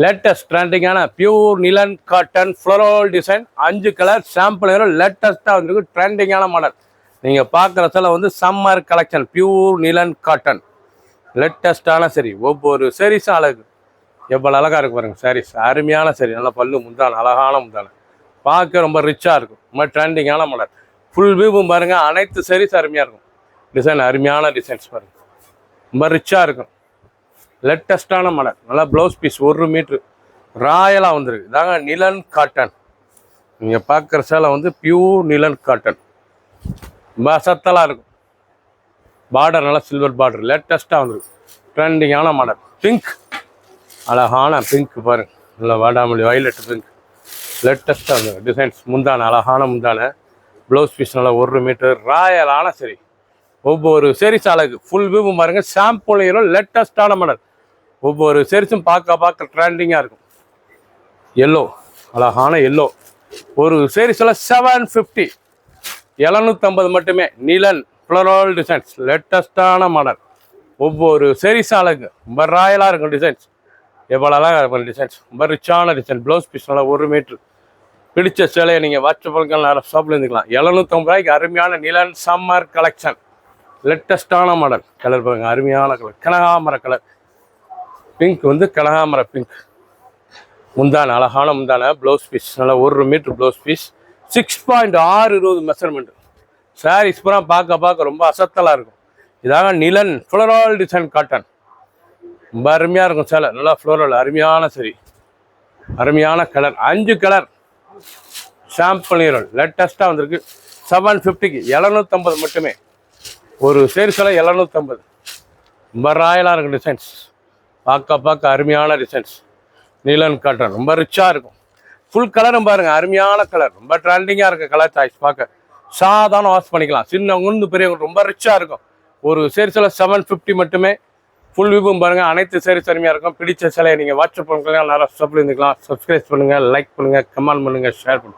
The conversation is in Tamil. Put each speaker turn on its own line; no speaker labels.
லேட்டஸ்ட் ட்ரெண்டிங்கான pure linen cotton floral design 5 colour sample லேட்டஸ்ட்டாக வந்துருக்கு. ட்ரெண்டிங்கான மாடல் நீங்கள் பார்க்குற சில வந்து summer collection pure linen cotton லேட்டஸ்ட்டான சரி. ஒவ்வொரு சாரீஸும் அழகு எவ்வளோ அழகாக இருக்கு பாருங்கள். சாரீஸ் அருமையான சரி, நல்லா பல்லு முந்தான அழகான முந்தான பார்க்க ரொம்ப ரிச்சாக இருக்கும். ரொம்ப ட்ரெண்டிங்கான மாடல் ஃபுல் வியூவும் பாருங்கள். அனைத்து சாரீஸ் அருமையாக இருக்கும். டிசைன் அருமையான டிசைன்ஸ் பாருங்கள், ரொம்ப ரிச்சாக இருக்கும். லேட்டஸ்டான மாடல், நல்லா ப்ளவுஸ் பீஸ் 1 மீட்ரு ராயலாக வந்துருக்கு. இதாங்க நிலன் காட்டன். நீங்கள் பார்க்குற சேலை வந்து பியூர் நிலன் காட்டன், ரொம்ப அசத்தலாக இருக்கும். பார்டர் நல்லா சில்வர் பார்டர் லேட்டஸ்ட்டாக வந்துருக்கு. ட்ரெண்டிங்கான மாடல் பிங்க், அழகான பிங்க் பாருங்க, நல்லா வாடாமல்லி வயலட் பிங்க் லேட்டஸ்ட்டாக வந்துருக்கு. டிசைன்ஸ் முந்தான அழகான முந்தான, ப்ளவுஸ் பீஸ் நல்லா 1 மீட்ரு ராயலான சரி. ஒவ்வொரு சேரீஸ் அழகு ஃபுல் வியூ பாருங்க. சாம்பிள் ஹீரோ லேட்டஸ்டான மாடல். ஒவ்வொரு சேரீஸும் பார்க்க ட்ரெண்டிங்காக இருக்கும். எல்லோ, அழகான எல்லோ. ஒரு சேரீஸில் 750, 750 மட்டுமே. நிலன் ஃப்ளோரல் டிசைன்ஸ் லேட்டஸ்டான மாடல். ஒவ்வொரு சேரீஸ் அழகு ரொம்ப ராயலாக இருக்கும். டிசைன்ஸ் எவ்வளோ அழகாக இருக்கும். டிசைன்ஸ் ரொம்ப ரிச்சான டிசைன். ப்ளவுஸ் பீஸ் நல்லா 1 மீட்ரு. பிடிச்ச சேலையை நீங்கள் வாட்ஸ்அப் நேரம் ஷாப்பில் இருந்துக்கலாம். 750 ரூபாய்க்கு அருமையான நிலன் சம்மர் கலெக்ஷன் லேட்டஸ்டான மாடல். கலர் பாருங்க, அருமையான கலர் கனகாமர கலர் பிங்க் வந்து கனகாமர பிங்க். முந்தான அழகான முந்தான, ப்ளவுஸ் பீஸ் நல்லா 1 metre blouse piece. 6.620 measurement. Saris பூரா பார்க்க ரொம்ப அசத்தலாக இருக்கும். இதாக நிலன் ஃப்ளோரல் டிசைன் காட்டன், ரொம்ப அருமையாக இருக்கும் சேலை. நல்லா ஃப்ளோரல் அருமையான சரி, அருமையான கலர். 5 கலர் சாம்பிள் நீரல் லேட்டஸ்ட்டாக வந்திருக்கு. 750க்கு 750 மட்டுமே. ஒரு சேரீஸில் 750. ரொம்ப ராயலாக இருக்கும். டிசைன்ஸ் பார்க்க அருமையான டிசைன்ஸ். நீலன் காட்டன் ரொம்ப ரிச்சாக இருக்கும். ஃபுல் கலரும் பாருங்கள், அருமையான கலர். ரொம்ப ட்ரெண்டிங்காக இருக்குது கலர் சாய்ஸ். பார்க்க சாதாரண வாஷ் பண்ணிக்கலாம். சின்னவங்க பெரியவங்க ரொம்ப ரிச்சாக இருக்கும். ஒரு சேரீஸில் 750 மட்டுமே. ஃபுல் வியூவும் பாருங்கள். அனைத்து சேரீஸ் அருமையாக இருக்கும். பிடிச்ச சிலையை நீங்கள் வாட்ஸ்அப் பண்ணுங்கள், நிறைய சப்ளை இருந்துக்கலாம். சப்ஸ்கிரைப் பண்ணுங்கள், லைக் பண்ணுங்கள், கமெண்ட் பண்ணுங்கள், ஷேர் பண்ணுங்கள்.